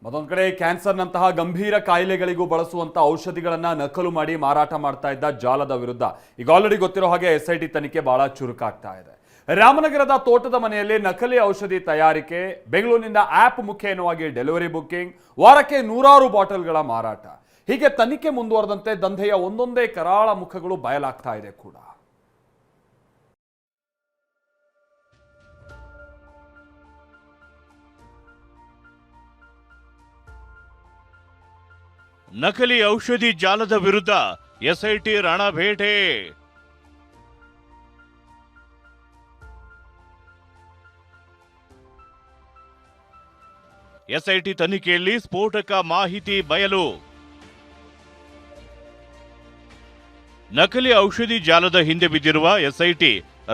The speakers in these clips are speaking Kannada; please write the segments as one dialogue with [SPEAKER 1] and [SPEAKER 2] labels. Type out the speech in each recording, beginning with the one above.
[SPEAKER 1] ಮತ್ತೊಂದು ಕಡೆ ಕ್ಯಾನ್ಸರ್ನಂತಹ ಗಂಭೀರ ಕಾಯಿಲೆಗಳಿಗೂ ಬಳಸುವಂತ ಔಷಧಿಗಳನ್ನ ನಕಲು ಮಾಡಿ ಮಾರಾಟ ಮಾಡ್ತಾ ಇದ್ದ ಜಾಲದ ವಿರುದ್ಧ ಈಗ ಆಲ್ರೆಡಿ ಗೊತ್ತಿರೋ ಹಾಗೆ SIT ತನಿಖೆ ಬಹಳ ಚುರುಕಾಗ್ತಾ ಇದೆ. ರಾಮನಗರದ ತೋಟದ ಮನೆಯಲ್ಲಿ ನಕಲಿ ಔಷಧಿ ತಯಾರಿಕೆ, ಬೆಂಗಳೂರಿನಿಂದ ಆಪ್ ಮುಖೇನವಾಗಿ ಡೆಲಿವರಿ ಬುಕ್ಕಿಂಗ್, ವಾರಕ್ಕೆ ನೂರಾರು ಬಾಟಲ್ಗಳ ಮಾರಾಟ. ಹೀಗೆ ತನಿಖೆ ಮುಂದುವರೆದಂತೆ ದಂಧೆಯ ಒಂದೊಂದೇ ಕರಾಳ ಮುಖಗಳು ಬಯಲಾಗ್ತಾ ಇದೆ ಕೂಡ.
[SPEAKER 2] ನಕಲಿ ಔಷಧಿ ಜಾಲದ ವಿರುದ್ಧ SIT ರಣಬೇಟೆ. SIT ತನಿಖೆಯಲ್ಲಿ ಸ್ಫೋಟಕ ಮಾಹಿತಿ ಬಯಲು. ನಕಲಿ ಔಷಧಿ ಜಾಲದ ಹಿಂದೆ ಬಿದ್ದಿರುವ SIT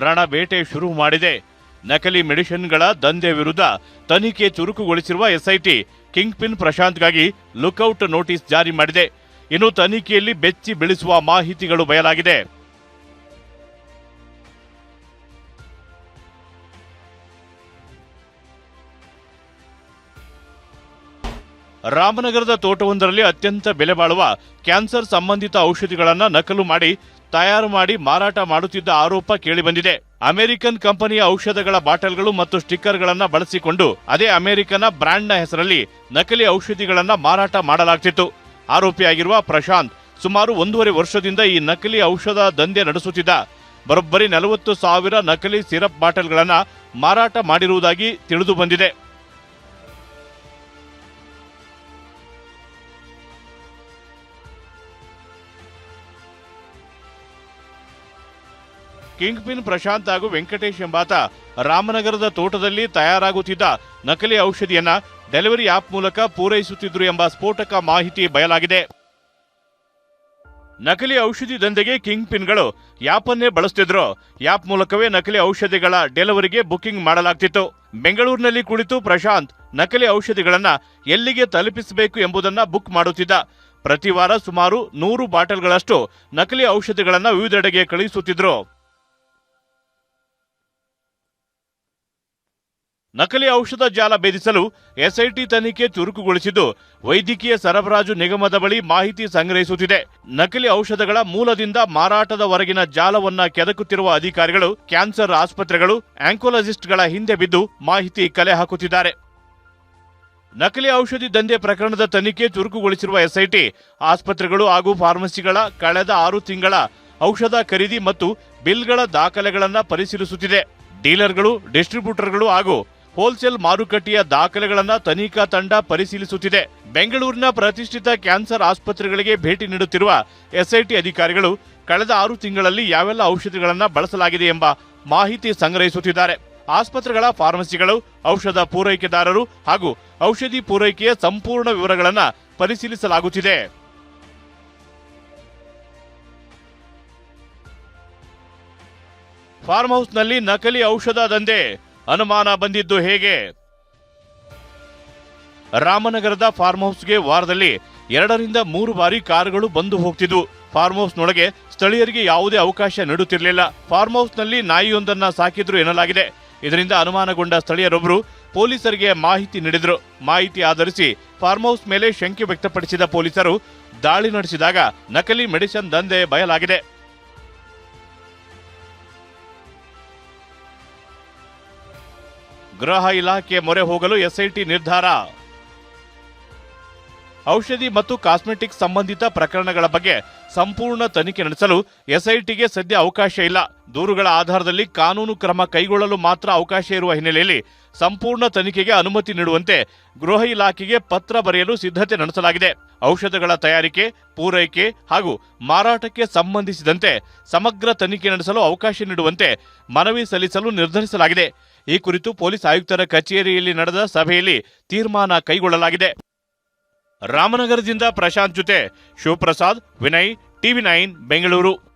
[SPEAKER 2] ರಣಬೇಟೆ ಶುರು ಮಾಡಿದೆ. ನಕಲಿ ಮೆಡಿಸಿನ್ಗಳ ದಂಧೆ ವಿರುದ್ಧ ತನಿಖೆ ಚುರುಕುಗೊಳಿಸಿರುವ SIT ಕಿಂಗ್ ಪಿನ್ ಪ್ರಶಾಂತ್ಗಾಗಿ ಲುಕ್ಔಟ್ ನೋಟಿಸ್ ಜಾರಿ ಮಾಡಿದೆ. ಇನ್ನು ತನಿಖೆಯಲ್ಲಿ ಬೆಚ್ಚಿ ಬೀಳಿಸುವ ಮಾಹಿತಿಗಳು ಬಯಲಾಗಿದೆ. ರಾಮನಗರದ ತೋಟವೊಂದರಲ್ಲಿ ಅತ್ಯಂತ ಬೆಲೆ ಬಾಳುವ ಕ್ಯಾನ್ಸರ್ ಸಂಬಂಧಿತ ಔಷಧಿಗಳನ್ನು ನಕಲು ಮಾಡಿ ತಯಾರು ಮಾಡಿ ಮಾರಾಟ ಮಾಡುತ್ತಿದ್ದ ಆರೋಪ ಕೇಳಿಬಂದಿದೆ. ಅಮೆರಿಕನ್ ಕಂಪನಿಯ ಔಷಧಗಳ ಬಾಟಲ್ಗಳು ಮತ್ತು ಸ್ಟಿಕ್ಕರ್ಗಳನ್ನು ಬಳಸಿಕೊಂಡು ಅದೇ ಅಮೆರಿಕನ ಬ್ರ್ಯಾಂಡ್ನ ಹೆಸರಲ್ಲಿ ನಕಲಿ ಔಷಧಿಗಳನ್ನು ಮಾರಾಟ ಮಾಡಲಾಗ್ತಿತ್ತು. ಆರೋಪಿಯಾಗಿರುವ ಪ್ರಶಾಂತ್ ಸುಮಾರು 1.5 ವರ್ಷದಿಂದ ಈ ನಕಲಿ ಔಷಧ ದಂಧೆ ನಡೆಸುತ್ತಿದ್ದ. ಬರೋಬ್ಬರಿ 40,000 ನಕಲಿ ಸಿರಪ್ ಬಾಟಲ್ಗಳನ್ನು ಮಾರಾಟ ಮಾಡಿರುವುದಾಗಿ ತಿಳಿದು ಬಂದಿದೆ. ಕಿಂಗ್ ಪಿನ್ ಪ್ರಶಾಂತ್ ಹಾಗೂ ವೆಂಕಟೇಶ್ ಎಂಬಾತ ರಾಮನಗರದ ತೋಟದಲ್ಲಿ ತಯಾರಾಗುತ್ತಿದ್ದ ನಕಲಿ ಔಷಧಿಯನ್ನ ಡೆಲಿವರಿ ಆಪ್ ಮೂಲಕ ಪೂರೈಸುತ್ತಿದ್ರು ಎಂಬ ಸ್ಫೋಟಕ ಮಾಹಿತಿ ಬಯಲಾಗಿದೆ. ನಕಲಿ ಔಷಧಿ ದಂಧೆಗೆ ಕಿಂಗ್ ಪಿನ್ಗಳು ಆ್ಯಪನ್ನೇ ಬಳಸುತ್ತಿದ್ರು. ಆಪ್ ಮೂಲಕವೇ ನಕಲಿ ಔಷಧಿಗಳ ಡೆಲಿವರಿಗೆ ಬುಕಿಂಗ್ ಮಾಡಲಾಗ್ತಿತ್ತು. ಬೆಂಗಳೂರಿನಲ್ಲಿ ಕುಳಿತು ಪ್ರಶಾಂತ್ ನಕಲಿ ಔಷಧಿಗಳನ್ನ ಎಲ್ಲಿಗೆ ತಲುಪಿಸಬೇಕು ಎಂಬುದನ್ನ ಬುಕ್ ಮಾಡುತ್ತಿದ್ದ. ಪ್ರತಿ ವಾರ ಸುಮಾರು 100 ಬಾಟಲ್ಗಳಷ್ಟು ನಕಲಿ ಔಷಧಿಗಳನ್ನ ವಿವಿಧೆಡೆಗೆ ಕಳುಹಿಸುತ್ತಿದ್ರು. ನಕಲಿ ಔಷಧ ಜಾಲ ಭೇದಿಸಲು SIT ತನಿಖೆ ಚುರುಕುಗೊಳಿಸಿದ್ದು, ವೈದ್ಯಕೀಯ ಸರಬರಾಜು ನಿಗಮದ ಬಳಿ ಮಾಹಿತಿ ಸಂಗ್ರಹಿಸುತ್ತಿದೆ. ನಕಲಿ ಔಷಧಗಳ ಮೂಲದಿಂದ ಮಾರಾಟದವರೆಗಿನ ಜಾಲವನ್ನ ಕೆದಕುತ್ತಿರುವ ಅಧಿಕಾರಿಗಳು ಕ್ಯಾನ್ಸರ್ ಆಸ್ಪತ್ರೆಗಳು, ಆಂಕೋಲಜಿಸ್ಟ್ಗಳ ಹಿಂದೆ ಬಿದ್ದು ಮಾಹಿತಿ ಕಲೆ ಹಾಕುತ್ತಿದ್ದಾರೆ. ನಕಲಿ ಔಷಧಿ ದಂಧೆ ಪ್ರಕರಣದ ತನಿಖೆ ಚುರುಕುಗೊಳಿಸಿರುವ SIT ಆಸ್ಪತ್ರೆಗಳು ಹಾಗೂ ಫಾರ್ಮಸಿಗಳ ಕಳೆದ 6 ತಿಂಗಳ ಔಷಧ ಖರೀದಿ ಮತ್ತು ಬಿಲ್ಗಳ ದಾಖಲೆಗಳನ್ನು ಪರಿಶೀಲಿಸುತ್ತಿದೆ. ಡೀಲರ್ಗಳು, ಡಿಸ್ಟ್ರಿಬ್ಯೂಟರ್ಗಳು ಹಾಗೂ ಹೋಲ್ಸೇಲ್ ಮಾರುಕಟ್ಟೆಯ ದಾಖಲೆಗಳನ್ನು ತನಿಖಾ ತಂಡ ಪರಿಶೀಲಿಸುತ್ತಿದೆ. ಬೆಂಗಳೂರಿನ ಪ್ರತಿಷ್ಠಿತ ಕ್ಯಾನ್ಸರ್ ಆಸ್ಪತ್ರೆಗಳಿಗೆ ಭೇಟಿ ನೀಡುತ್ತಿರುವ SIT ಅಧಿಕಾರಿಗಳು ಕಳೆದ 6 ತಿಂಗಳಲ್ಲಿ ಯಾವೆಲ್ಲ ಔಷಧಿಗಳನ್ನು ಬಳಸಲಾಗಿದೆ ಎಂಬ ಮಾಹಿತಿ ಸಂಗ್ರಹಿಸುತ್ತಿದ್ದಾರೆ. ಆಸ್ಪತ್ರೆಗಳ ಫಾರ್ಮಸಿಗಳು, ಔಷಧ ಪೂರೈಕೆದಾರರು ಹಾಗೂ ಔಷಧಿ ಪೂರೈಕೆಯ ಸಂಪೂರ್ಣ ವಿವರಗಳನ್ನು ಪರಿಶೀಲಿಸಲಾಗುತ್ತಿದೆ. ಫಾರ್ಮ್ ಹೌಸ್ನಲ್ಲಿ ನಕಲಿ ಔಷಧ ದಂಧೆ ಅನುಮಾನ ಬಂದಿದ್ದು ಹೇಗೆ? ರಾಮನಗರದ ಫಾರ್ಮ್ ಹೌಸ್ಗೆ ವಾರದಲ್ಲಿ 2 ರಿಂದ 3 ಬಾರಿ ಕಾರುಗಳು ಬಂದು ಹೋಗ್ತಿದ್ವು. ಫಾರ್ಮ್ ಹೌಸ್ನೊಳಗೆ ಸ್ಥಳೀಯರಿಗೆ ಯಾವುದೇ ಅವಕಾಶ ನೀಡುತ್ತಿರಲಿಲ್ಲ. ಫಾರ್ಮ್ ಹೌಸ್ನಲ್ಲಿ ನಾಯಿಯೊಂದನ್ನ ಸಾಕಿದ್ರು ಎನ್ನಲಾಗಿದೆ. ಇದರಿಂದ ಅನುಮಾನಗೊಂಡ ಸ್ಥಳೀಯರೊಬ್ಬರು ಪೊಲೀಸರಿಗೆ ಮಾಹಿತಿ ನೀಡಿದ್ರು. ಮಾಹಿತಿ ಆಧರಿಸಿ ಫಾರ್ಮ್ ಹೌಸ್ ಮೇಲೆ ಶಂಕೆ ವ್ಯಕ್ತಪಡಿಸಿದ ಪೊಲೀಸರು ದಾಳಿ ನಡೆಸಿದಾಗ ನಕಲಿ ಮೆಡಿಸಿನ್ ದಂಧೆ ಬಯಲಾಗಿದೆ. ಗೃಹ ಇಲಾಖೆ ಮೊರೆ ಹೋಗಲು SIT ನಿರ್ಧಾರ. ಔಷಧಿ ಮತ್ತು ಕಾಸ್ಮೆಟಿಕ್ ಸಂಬಂಧಿತ ಪ್ರಕರಣಗಳ ಬಗ್ಗೆ ಸಂಪೂರ್ಣ ತನಿಖೆ ನಡೆಸಲು SITಗೆ ಸದ್ಯ ಅವಕಾಶ ಇಲ್ಲ. ದೂರುಗಳ ಆಧಾರದಲ್ಲಿ ಕಾನೂನು ಕ್ರಮ ಕೈಗೊಳ್ಳಲು ಮಾತ್ರ ಅವಕಾಶ ಇರುವ ಹಿನ್ನೆಲೆಯಲ್ಲಿ ಸಂಪೂರ್ಣ ತನಿಖೆಗೆ ಅನುಮತಿ ನೀಡುವಂತೆ ಗೃಹ ಇಲಾಖೆಗೆ ಪತ್ರ ಬರೆಯಲು ಸಿದ್ಧತೆ ನಡೆಸಲಾಗಿದೆ. ಔಷಧಗಳ ತಯಾರಿಕೆ, ಪೂರೈಕೆ ಹಾಗೂ ಮಾರಾಟಕ್ಕೆ ಸಂಬಂಧಿಸಿದಂತೆ ಸಮಗ್ರ ತನಿಖೆ ನಡೆಸಲು ಅವಕಾಶ ನೀಡುವಂತೆ ಮನವಿ ಸಲ್ಲಿಸಲು ನಿರ್ಧರಿಸಲಾಗಿದೆ. ಈ ಕುರಿತು ಪೊಲೀಸ್ ಆಯುಕ್ತರ ಕಚೇರಿಯಲ್ಲಿ ನಡೆದ ಸಭೆಯಲ್ಲಿ ತೀರ್ಮಾನ ಕೈಗೊಳ್ಳಲಾಗಿದೆ. ರಾಮನಗರದಿಂದ ಪ್ರಶಾಂತ್ ಜೊತೆ ಶಿವಪ್ರಸಾದ್, ವಿನಯ್, TV9 ಬೆಂಗಳೂರು.